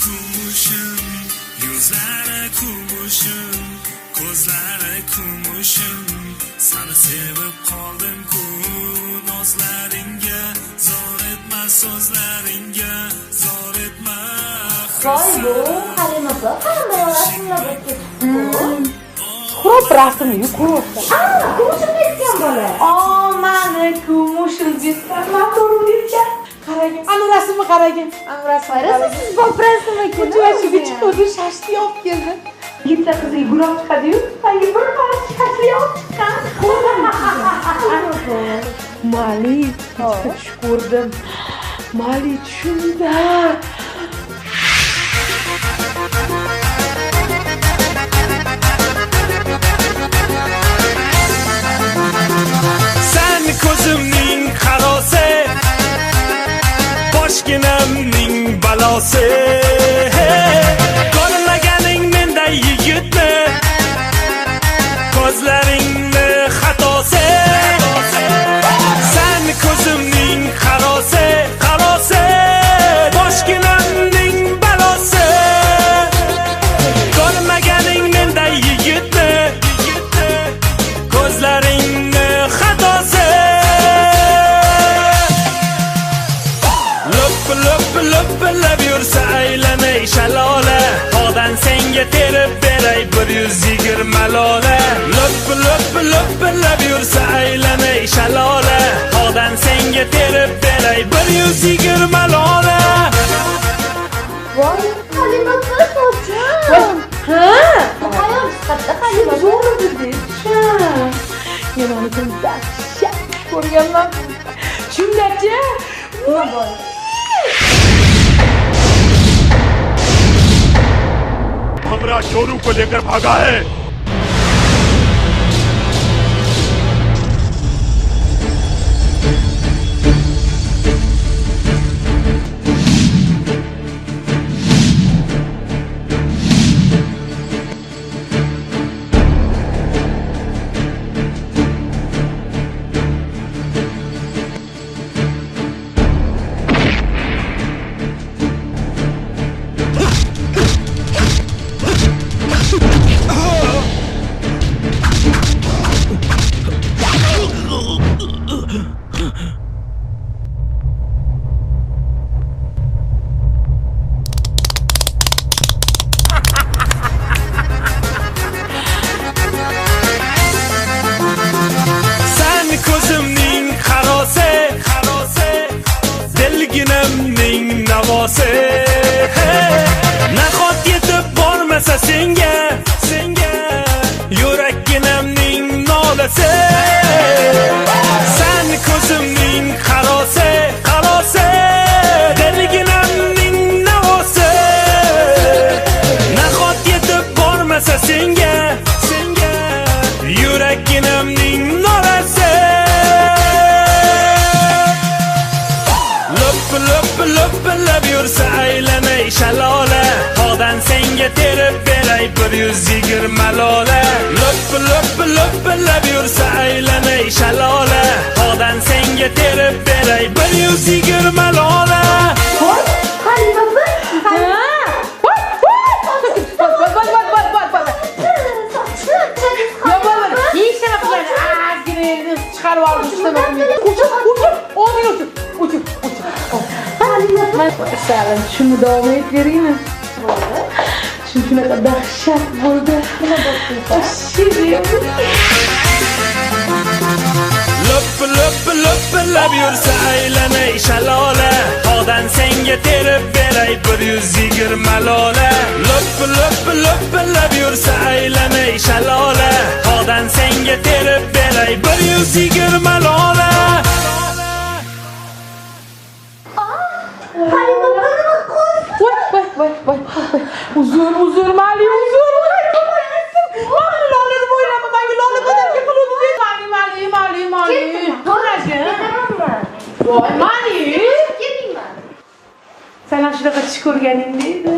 kumushim, yuzlari kumushim, ko'zlari kumushim, seni sevib qoldim-ku, nozlaringga zor etma, so'zlaringga zor etma. Voy bu, Halima opa, qanday rasmlar o'tkazibdi? Ko'p rasmni ko'p. Kumushim aytgan bola. Mani kumushim desam, to'g'ri deysan. Qarang, ana rasmni qarang. Ana rasmni. Siz boprasmi ekan? Ko'chasiga chiqdi, shashti olib keldi. Yigitlar qiziga gunoh chiqadi-yu, sanki bir parcha shashti olib chiqqan. Mali, tush ko'rdim. Mali tushimda. Sen ko'zimning qarosi, boshginamning balosi. Ko'rmaganing menday yigitni, ko'zlaringni xatosi. Sen ko'zimning qarosi, boshginamning balosi. Ko'rmaganing menday yigitni, ko'zlaringni xatosi. Lop yursa aylanay shalola, tog'dan senga terib beray 120 lola. Lop yursa aylanay shalola, tog'dan senga terib beray 120 lola. Voy, Halima opa, Ha? ayol chiqadi, Halima opa. Zo'rmi dedi? Yomon dahshat ko'rganman. Shundacha, nima bor? हमरा चोरू को लेकर भागा है। Dilginamning navosi. Nahot yetib bormasa senga, yurakginamning nolasi. Sen ko'zimning qarosi, dilginamning navosi. Nahot yetib bormasa senga, yurakginamning nolasi. Lop yursa aylanay shalola, tog'dan senga terib beray 120 lola. Lop yursa aylanay shalola, tog'dan senga terib beray 120 lola. Voy, Halima opa. Chiqarib oldim, ishlama qilmaydi. O'chib. Masalan, shuni davom ettiraymi? Shunaqa dahshat bo'ldi. Lop yursa aylanay shalola, tog'dan senga terib beray 120 lola. Lop yursa aylanay shalola, tog'dan senga terib beray 120 lola. Halima opa nima Voy. Uzr, Mali, uzr. Mali lola deb o'ylama, menga lola ko'targa qiluvdi deb. Mali. Voy, Mali. kelingman. Sen shunaqa tish ko'rganing deydi.